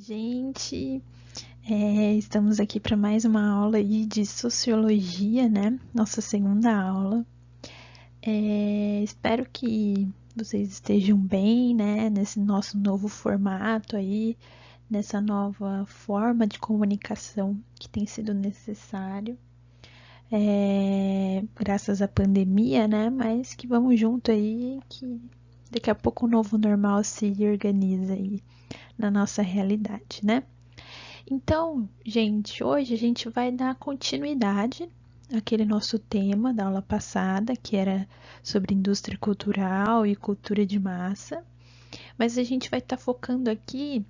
Gente, estamos aqui para mais uma aula aí de sociologia, né? Nossa segunda aula. Espero que vocês estejam bem, né? Nesse nosso novo formato aí, nessa nova forma de comunicação que tem sido necessário, graças à pandemia, né? Mas que vamos junto aí, que daqui a pouco o novo normal se organiza aí na nossa realidade, né? Então, gente, hoje a gente vai dar continuidade àquele nosso tema da aula passada, que era sobre indústria cultural e cultura de massa, mas a gente vai estar focando aqui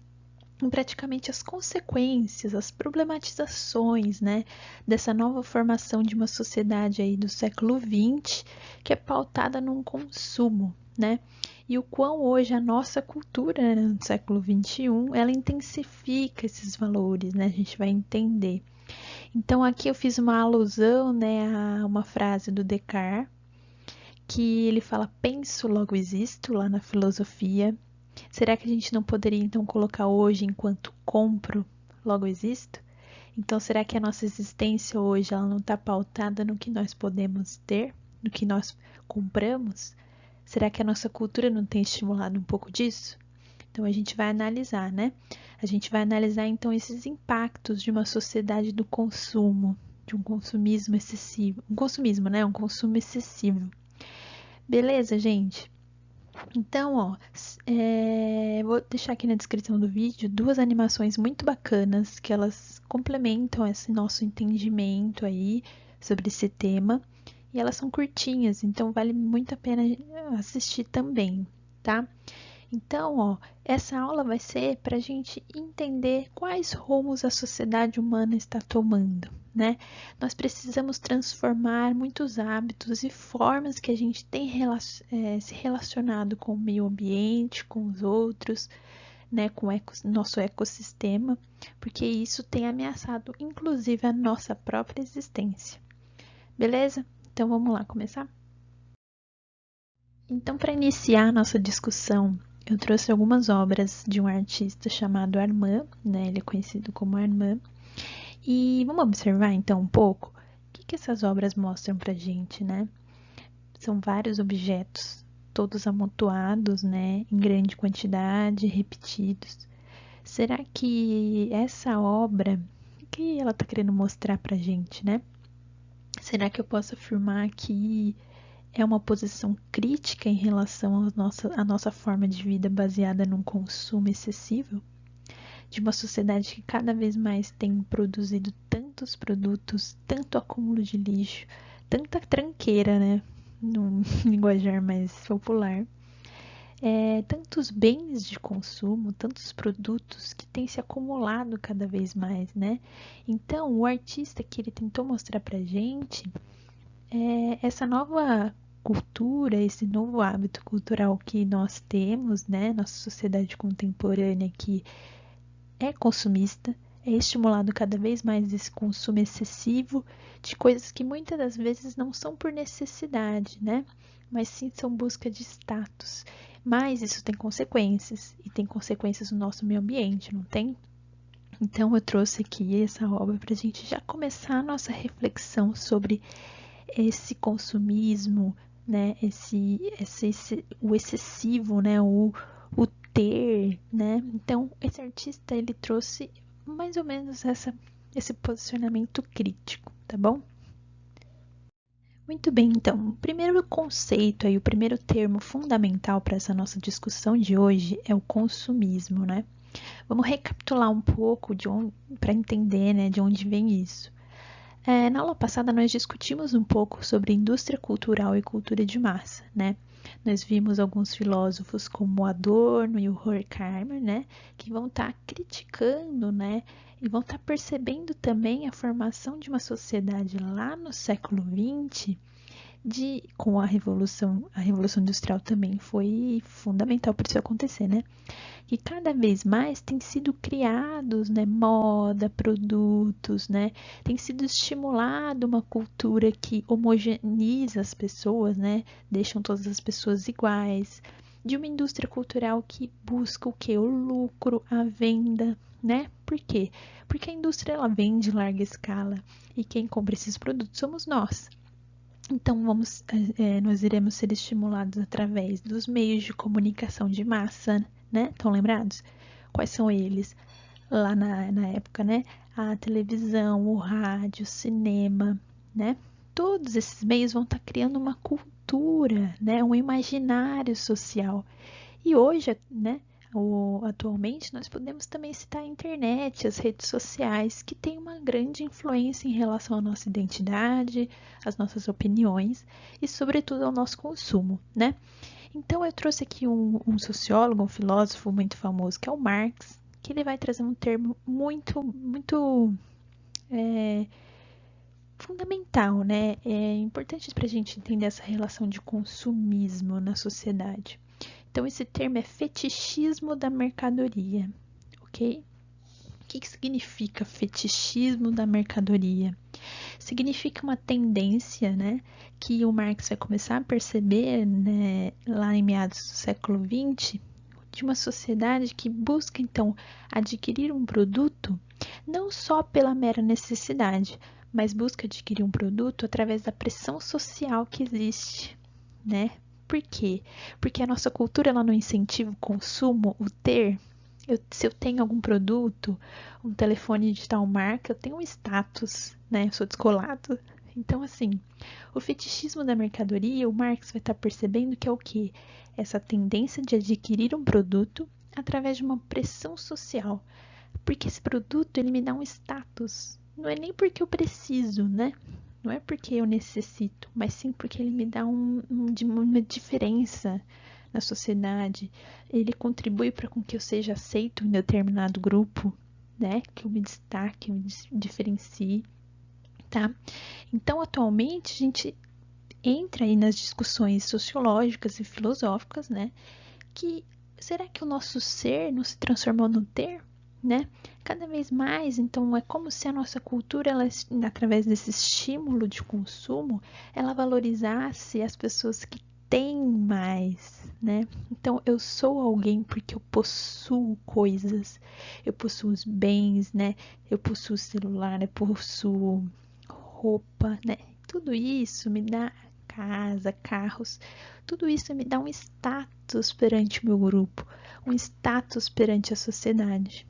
em praticamente as consequências, as problematizações, né, dessa nova formação de uma sociedade aí do século XX, que é pautada num consumo, né? E o quão hoje a nossa cultura, né, no século XXI, ela intensifica esses valores, né? A gente vai entender. Então aqui eu fiz uma alusão, né, a uma frase do Descartes, que ele fala penso, logo existo, lá na filosofia. Será que a gente não poderia então colocar hoje enquanto compro, logo existo? Então, será que a nossa existência hoje ela não está pautada no que nós podemos ter, no que nós compramos? Será que a nossa cultura não tem estimulado um pouco disso? Então, a gente vai analisar, né? A gente vai analisar então esses impactos de uma sociedade do consumo, de um consumismo excessivo. Um consumismo, né? Um consumo excessivo. Beleza, gente? Então, ó, vou deixar aqui na descrição do vídeo duas animações muito bacanas que elas complementam esse nosso entendimento aí sobre esse tema. E elas são curtinhas, então vale muito a pena assistir também, tá? Então, ó, essa aula vai ser para a gente entender quais rumos a sociedade humana está tomando, né? Nós precisamos transformar muitos hábitos e formas que a gente tem se relacionado com o meio ambiente, com os outros, né? Com o nosso ecossistema, porque isso tem ameaçado, inclusive, a nossa própria existência. Beleza? Então, vamos lá começar? Então, para iniciar a nossa discussão, eu trouxe algumas obras de um artista chamado Armand, né? Ele é conhecido como Armand. E vamos observar então um pouco o que essas obras mostram pra gente, né? São vários objetos, todos amontoados, né? Em grande quantidade, repetidos. Será que essa obra, o que ela tá querendo mostrar pra gente, né? Será que eu posso afirmar que é uma posição crítica em relação à nossa forma de vida baseada num consumo excessivo? De uma sociedade que cada vez mais tem produzido tantos produtos, tanto acúmulo de lixo, tanta tranqueira, né? Num linguajar mais popular. Tantos bens de consumo, tantos produtos que têm se acumulado cada vez mais, né? Então, o artista que ele tentou mostrar pra gente essa nova cultura, esse novo hábito cultural que nós temos, né? Nossa sociedade contemporânea que é consumista, é estimulado cada vez mais esse consumo excessivo de coisas que muitas das vezes não são por necessidade, né? Mas sim são busca de status. Mas isso tem consequências, e tem consequências no nosso meio ambiente, não tem? Então eu trouxe aqui essa obra para a gente já começar a nossa reflexão sobre esse consumismo, né? O excessivo, né? O ter, né? Então esse artista ele trouxe mais ou menos esse posicionamento crítico, tá bom? Muito bem, então, o primeiro conceito aí, o primeiro termo fundamental para essa nossa discussão de hoje é o consumismo, né? Vamos recapitular um pouco para entender, né, de onde vem isso. Na aula passada nós discutimos um pouco sobre indústria cultural e cultura de massa, né? Nós vimos alguns filósofos como Adorno e o Horkheimer, né? Que vão estar criticando, né? E vão estar percebendo também a formação de uma sociedade lá no século XX, com a Revolução Industrial também foi fundamental para isso acontecer, né? Que cada vez mais tem sido criados, né, moda, produtos, né, tem sido estimulado uma cultura que homogeneiza as pessoas, né, deixam todas as pessoas iguais, de uma indústria cultural que busca o que? O lucro, a venda, né? Por quê? Porque a indústria ela vende em larga escala e quem compra esses produtos somos nós. Então, nós iremos ser estimulados através dos meios de comunicação de massa, né? Estão lembrados? Quais são eles? Lá na época, né? A televisão, o rádio, o cinema, né? Todos esses meios vão estar criando uma cultura, né? Um imaginário social. E hoje, né? Atualmente, nós podemos também citar a internet, as redes sociais, que têm uma grande influência em relação à nossa identidade, às nossas opiniões e, sobretudo, ao nosso consumo, né? Então, eu trouxe aqui um sociólogo, um filósofo muito famoso, que é o Marx, que ele vai trazer um termo muito fundamental, né? É importante para a gente entender essa relação de consumismo na sociedade. Então, esse termo é fetichismo da mercadoria, ok? O que significa fetichismo da mercadoria? Significa uma tendência, né, que o Marx vai começar a perceber, né, lá em meados do século XX, de uma sociedade que busca, então, adquirir um produto não só pela mera necessidade, mas busca adquirir um produto através da pressão social que existe, né? Por quê? Porque a nossa cultura ela não incentiva o consumo, o ter. Se eu tenho algum produto, um telefone de tal marca, eu tenho um status, né? Eu sou descolado. Então, assim, o fetichismo da mercadoria, o Marx vai estar percebendo que é o quê? Essa tendência de adquirir um produto através de uma pressão social. Porque esse produto, ele me dá um status. Não é nem porque eu preciso, né? Não é porque eu necessito, mas sim porque ele me dá uma diferença na sociedade. Ele contribui para com que eu seja aceito em determinado grupo, né? Que eu me destaque, me diferencie, tá? Então, atualmente, a gente entra aí nas discussões sociológicas e filosóficas, né? Que será que o nosso ser não se transformou no ter? Né? Cada vez mais, então é como se a nossa cultura, ela, através desse estímulo de consumo, ela valorizasse as pessoas que têm mais, né? Então eu sou alguém porque eu possuo coisas, eu possuo os bens, né? Eu possuo celular, eu possuo roupa, né? Tudo isso me dá casa, carros, tudo isso me dá um status perante o meu grupo, um status perante a sociedade.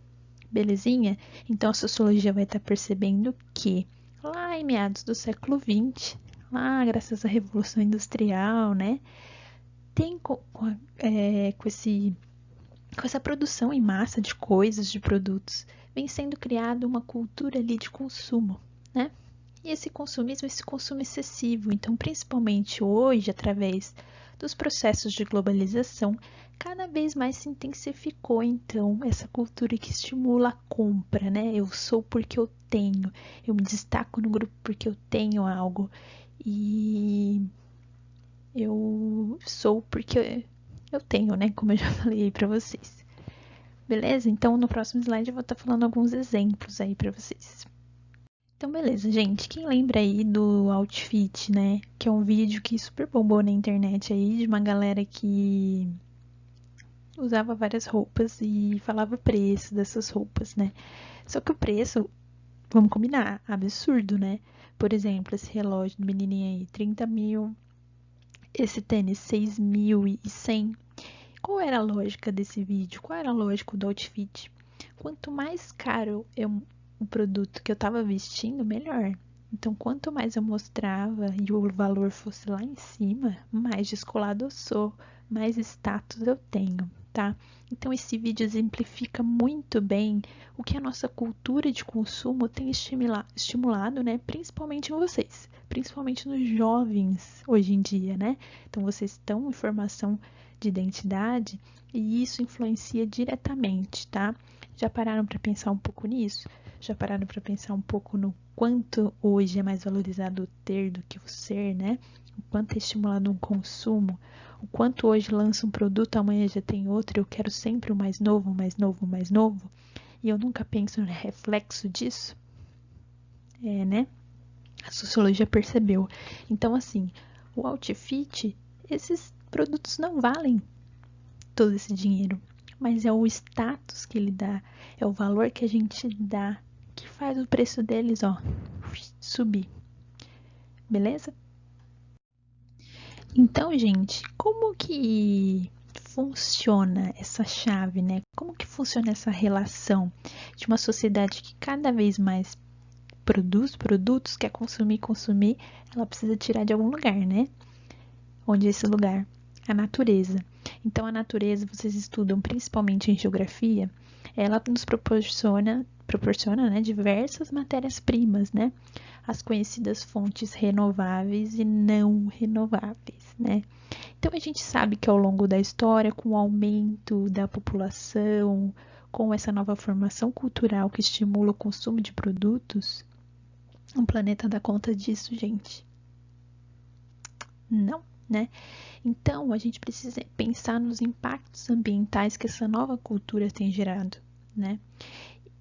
Belezinha? Então a sociologia vai estar percebendo que lá em meados do século XX, lá graças à Revolução Industrial, né, tem com essa produção em massa de coisas, de produtos, vem sendo criada uma cultura ali de consumo, né? E esse consumismo, esse consumo excessivo, então principalmente hoje, através dos processos de globalização, cada vez mais se intensificou então essa cultura que estimula a compra, né? Eu sou porque eu tenho, eu me destaco no grupo porque eu tenho algo e eu sou porque eu tenho, né? Como eu já falei aí pra vocês. Beleza? Então no próximo slide eu vou estar falando alguns exemplos aí pra vocês. Então, beleza, gente. Quem lembra aí do Outfit, né? Que é um vídeo que super bombou na internet aí de uma galera que usava várias roupas e falava o preço dessas roupas, né? Só que o preço, vamos combinar, absurdo, né? Por exemplo, esse relógio do menininho aí, 30 mil. Esse tênis, 6.100. Qual era a lógica desse vídeo? Qual era a lógica do Outfit? Quanto mais caro o produto que eu estava vestindo, melhor. Então, quanto mais eu mostrava e o valor fosse lá em cima, mais descolado eu sou, mais status eu tenho, tá? Então, esse vídeo exemplifica muito bem o que a nossa cultura de consumo tem estimulado, né? Principalmente em vocês, principalmente nos jovens hoje em dia, né? Então, vocês estão em formação de identidade e isso influencia diretamente, tá? Já pararam para pensar um pouco nisso? Já pararam para pensar um pouco no quanto hoje é mais valorizado o ter do que o ser, né? O quanto é estimulado um consumo, o quanto hoje lança um produto, amanhã já tem outro, eu quero sempre o mais novo, mais novo, mais novo, e eu nunca penso no reflexo disso, né? A sociologia percebeu. Então, assim, o Outfit, esses produtos não valem todo esse dinheiro. mas é o status que ele dá, é o valor que a gente dá, que faz o preço deles, ó, subir. Beleza? Então, gente, como que funciona essa chave, né? Como que funciona essa relação de uma sociedade que cada vez mais produz produtos, quer consumir, ela precisa tirar de algum lugar, né? Onde é esse lugar? A natureza. Então, a natureza, vocês estudam principalmente em geografia, ela nos proporciona, né, diversas matérias-primas, né? As conhecidas fontes renováveis e não renováveis, né? Então, a gente sabe que ao longo da história, com o aumento da população, com essa nova formação cultural que estimula o consumo de produtos, o planeta dá conta disso, gente? Não, né? Então, a gente precisa pensar nos impactos ambientais que essa nova cultura tem gerado, né?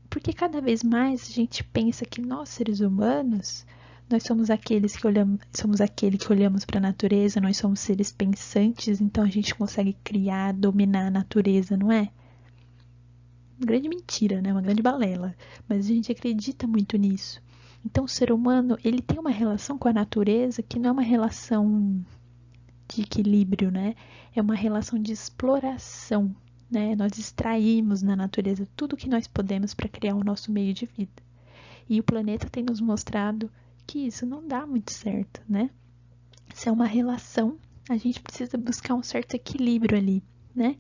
Porque cada vez mais a gente pensa que nós, seres humanos, nós somos aquele que olhamos para a natureza, nós somos seres pensantes, então a gente consegue criar, dominar a natureza, não é? Uma grande mentira, né? Uma grande balela. Mas a gente acredita muito nisso. Então, o ser humano, ele tem uma relação com a natureza que não é uma relação de equilíbrio, né? É uma relação de exploração, né? Nós extraímos na natureza tudo que nós podemos para criar o nosso meio de vida. E o planeta tem nos mostrado que isso não dá muito certo, né? Se é uma relação, a gente precisa buscar um certo equilíbrio ali, né?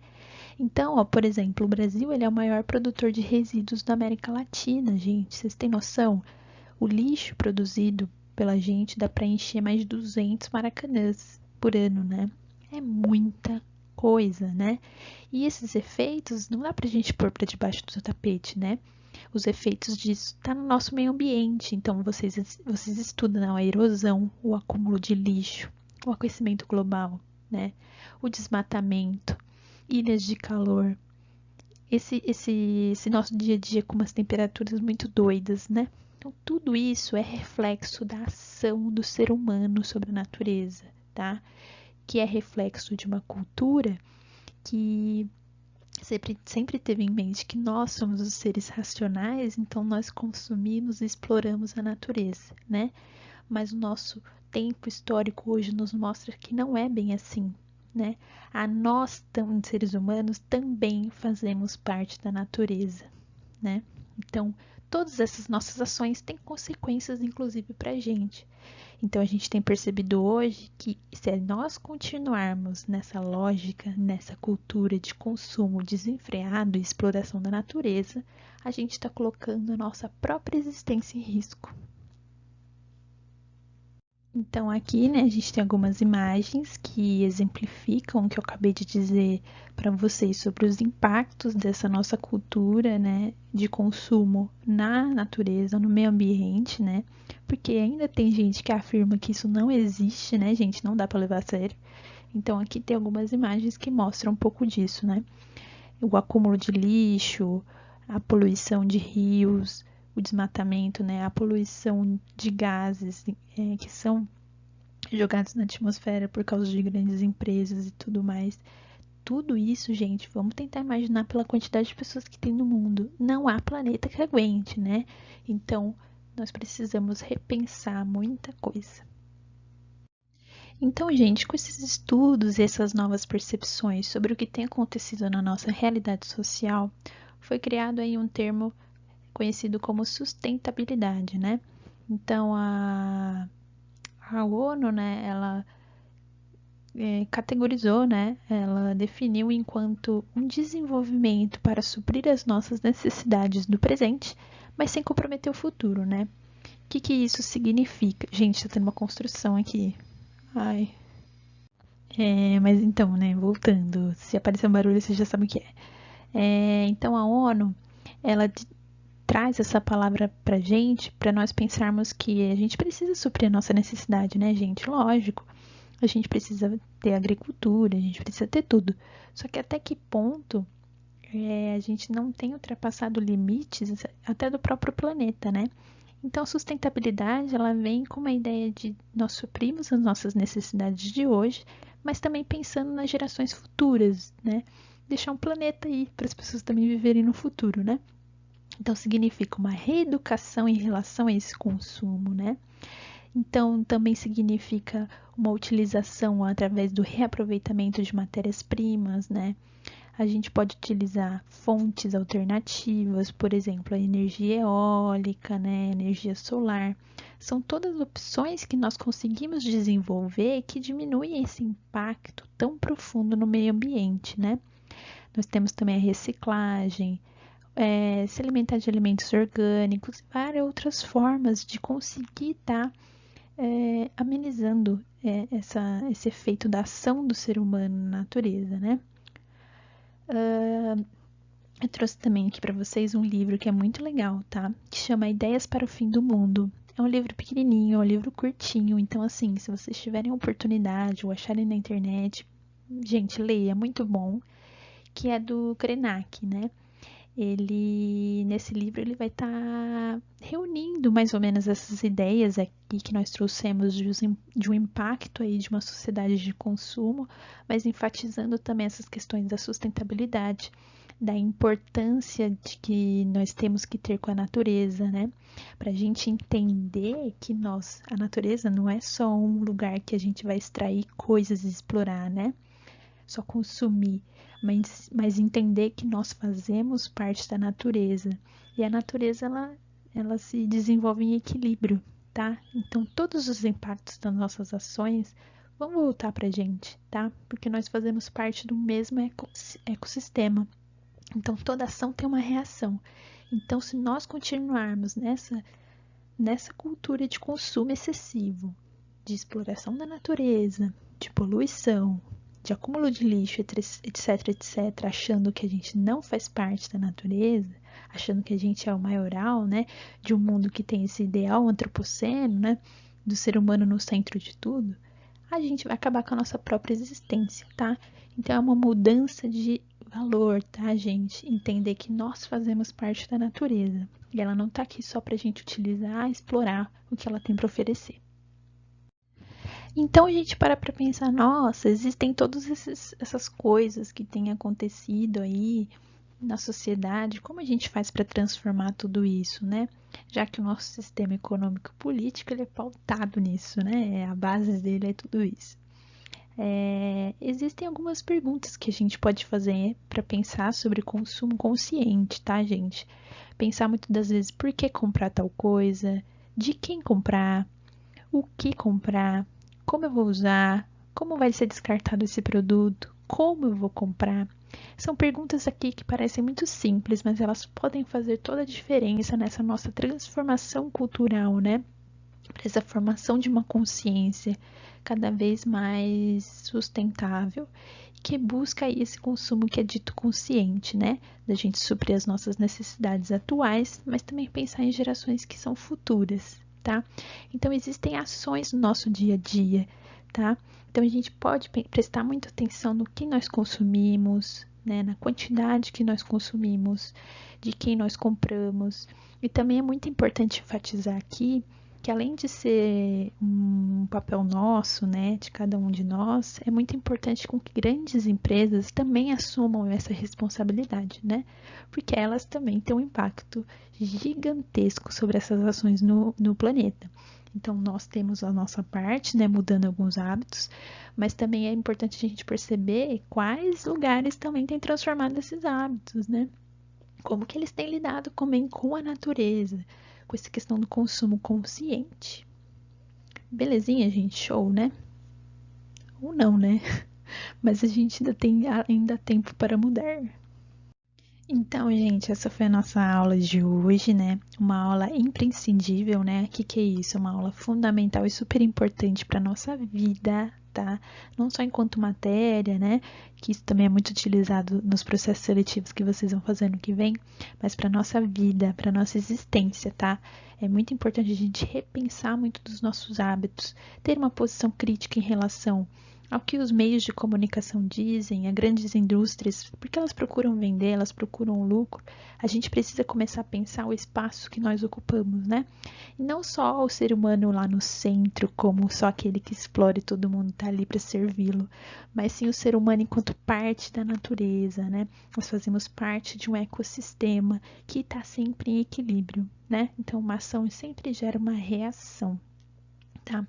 Então, ó, por exemplo, o Brasil ele é o maior produtor de resíduos da América Latina, gente. Vocês têm noção? O lixo produzido pela gente dá para encher mais de 200 maracanãs por ano, né? É muita coisa, né? E esses efeitos não dá pra gente pôr para debaixo do tapete, né? Os efeitos disso tá no nosso meio ambiente. Então vocês estudam a erosão, o acúmulo de lixo, o aquecimento global, né? O desmatamento, ilhas de calor. Esse nosso dia a dia com umas temperaturas muito doidas, né? Então, tudo isso é reflexo da ação do ser humano sobre a natureza, tá? Que é reflexo de uma cultura que sempre teve em mente que nós somos os seres racionais, então nós consumimos e exploramos a natureza, né? Mas o nosso tempo histórico hoje nos mostra que não é bem assim, né? Nós, seres humanos, também fazemos parte da natureza, né? Então, todas essas nossas ações têm consequências, inclusive, para a gente. Então, a gente tem percebido hoje que se nós continuarmos nessa lógica, nessa cultura de consumo desenfreado e exploração da natureza, a gente está colocando a nossa própria existência em risco. Então, aqui, né, a gente tem algumas imagens que exemplificam o que eu acabei de dizer para vocês sobre os impactos dessa nossa cultura, né, de consumo na natureza, no meio ambiente, né, porque ainda tem gente que afirma que isso não existe, né, gente, não dá para levar a sério. Então, aqui tem algumas imagens que mostram um pouco disso, né, o acúmulo de lixo, a poluição de rios, o desmatamento, né, a poluição de gases que são jogados na atmosfera por causa de grandes empresas e tudo mais. Tudo isso, gente, vamos tentar imaginar pela quantidade de pessoas que tem no mundo. Não há planeta que aguente, né? Então, nós precisamos repensar muita coisa. Então, gente, com esses estudos e essas novas percepções sobre o que tem acontecido na nossa realidade social, foi criado aí um termo conhecido como sustentabilidade, né? Então, a ONU, né, ela categorizou, né, ela definiu enquanto um desenvolvimento para suprir as nossas necessidades do presente, mas sem comprometer o futuro, né? O que isso significa? Gente, tá tendo uma construção aqui. Ai. Mas então, né, voltando, se aparecer um barulho, vocês já sabem o que é. Então, a ONU, ela traz essa palavra pra gente, para nós pensarmos que a gente precisa suprir a nossa necessidade, né, gente? Lógico, a gente precisa ter agricultura, a gente precisa ter tudo. Só que até que ponto a gente não tem ultrapassado limites até do próprio planeta, né? Então, a sustentabilidade, ela vem com uma ideia de nós suprirmos as nossas necessidades de hoje, mas também pensando nas gerações futuras, né? deixar um planeta aí para as pessoas também viverem no futuro, né? Então, significa uma reeducação em relação a esse consumo, né? Então, também significa uma utilização através do reaproveitamento de matérias-primas, né? A gente pode utilizar fontes alternativas, por exemplo, a energia eólica, né? Energia solar. São todas opções que nós conseguimos desenvolver que diminuem esse impacto tão profundo no meio ambiente, né? Nós temos também a reciclagem, se alimentar de alimentos orgânicos, várias outras formas de conseguir estar amenizando esse efeito da ação do ser humano na natureza, né? Eu trouxe também aqui para vocês um livro que é muito legal, tá? Que chama Ideias para o Fim do Mundo. É um livro pequenininho, é um livro curtinho, então assim, se vocês tiverem oportunidade ou acharem na internet, gente, leia, é muito bom, que é do Krenak, né? Nesse livro, ele vai estar reunindo mais ou menos essas ideias aqui que nós trouxemos de um impacto aí de uma sociedade de consumo, mas enfatizando também essas questões da sustentabilidade, da importância de que nós temos que ter com a natureza, né? Para a gente entender que a natureza não é só um lugar que a gente vai extrair coisas e explorar, né? Só consumir, mas entender que nós fazemos parte da natureza. E a natureza, ela se desenvolve em equilíbrio, tá? Então, todos os impactos das nossas ações vão voltar pra gente, tá? Porque nós fazemos parte do mesmo ecossistema. Então, toda ação tem uma reação. Então, se nós continuarmos nessa cultura de consumo excessivo, de exploração da natureza, de poluição, de acúmulo de lixo, etc, etc, achando que a gente não faz parte da natureza, achando que a gente é o maioral, né, de um mundo que tem esse ideal antropoceno, né, do ser humano no centro de tudo, a gente vai acabar com a nossa própria existência, tá? Então é uma mudança de valor, tá, gente? Entender que nós fazemos parte da natureza e ela não tá aqui só pra gente utilizar, explorar o que ela tem para oferecer. Então a gente para pensar, nossa, existem todas essas coisas que têm acontecido aí na sociedade, como a gente faz para transformar tudo isso, né? Já que o nosso sistema econômico e político ele é pautado nisso, né? A base dele é tudo isso. Existem algumas perguntas que a gente pode fazer para pensar sobre consumo consciente, tá, gente? Pensar muitas das vezes por que comprar tal coisa, de quem comprar, o que comprar, como eu vou usar, como vai ser descartado esse produto, como eu vou comprar. São perguntas aqui que parecem muito simples, mas elas podem fazer toda a diferença nessa nossa transformação cultural, né? Para essa formação de uma consciência cada vez mais sustentável, que busca esse consumo que é dito consciente, né? Da gente suprir as nossas necessidades atuais, mas também pensar em gerações que são futuras, tá? Então, existem ações no nosso dia a dia, tá? Então, a gente pode prestar muita atenção no que nós consumimos, né? Na quantidade que nós consumimos, de quem nós compramos. E também é muito importante enfatizar aqui que além de ser um papel nosso, né, de cada um de nós, é muito importante com que grandes empresas também assumam essa responsabilidade, né? Porque elas também têm um impacto gigantesco sobre essas ações no planeta. Então, nós temos a nossa parte, né, mudando alguns hábitos, mas também é importante a gente perceber quais lugares também têm transformado esses hábitos, né? Como que eles têm lidado também com a natureza, com essa questão do consumo consciente. Belezinha, gente? Show, né? Ou não, né? Mas a gente ainda tem tempo para mudar. Então, gente, essa foi a nossa aula de hoje, né? Uma aula imprescindível, né? O que é isso? Uma aula fundamental e super importante para nossa vida, tá? Não só enquanto matéria, né? Que isso também é muito utilizado nos processos seletivos que vocês vão fazer no que vem, mas para nossa vida, para nossa existência, tá? É muito importante a gente repensar muito dos nossos hábitos, ter uma posição crítica em relação ao que os meios de comunicação dizem, a grandes indústrias, porque elas procuram vender, elas procuram lucro, a gente precisa começar a pensar o espaço que nós ocupamos, né? E não só o ser humano lá no centro, como só aquele que explora e todo mundo tá ali para servi-lo, mas sim o ser humano enquanto parte da natureza, né? Nós fazemos parte de um ecossistema que está sempre em equilíbrio, né? Então, uma ação sempre gera uma reação. Tá?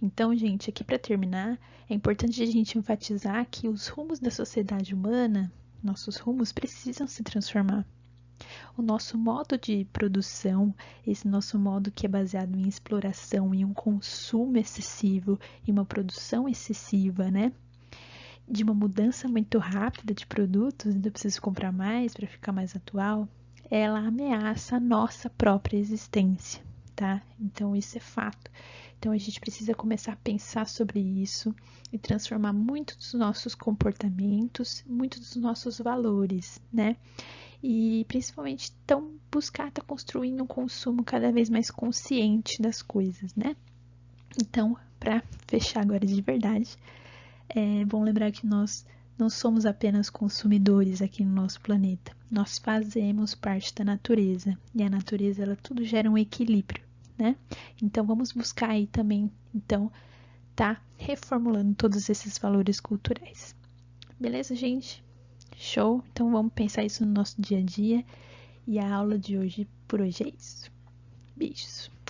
Então, gente, aqui para terminar, é importante a gente enfatizar que os rumos da sociedade humana, nossos rumos, precisam se transformar. O nosso modo de produção, esse nosso modo que é baseado em exploração, em um consumo excessivo, em uma produção excessiva, né? De uma mudança muito rápida de produtos, então eu preciso comprar mais para ficar mais atual, ela ameaça a nossa própria existência, tá? Então isso é fato. Então a gente precisa começar a pensar sobre isso e transformar muito dos nossos comportamentos, muito dos nossos valores, né? E principalmente então buscar estar construindo um consumo cada vez mais consciente das coisas, né? Então, para fechar agora de verdade, é bom lembrar que nós não somos apenas consumidores aqui no nosso planeta. Nós fazemos parte da natureza. E a natureza, ela tudo gera um equilíbrio, né? Então, vamos buscar aí também, então, tá reformulando todos esses valores culturais. Beleza, gente? Show? Então, vamos pensar isso no nosso dia a dia. E a aula de hoje, por hoje é isso. Beijos!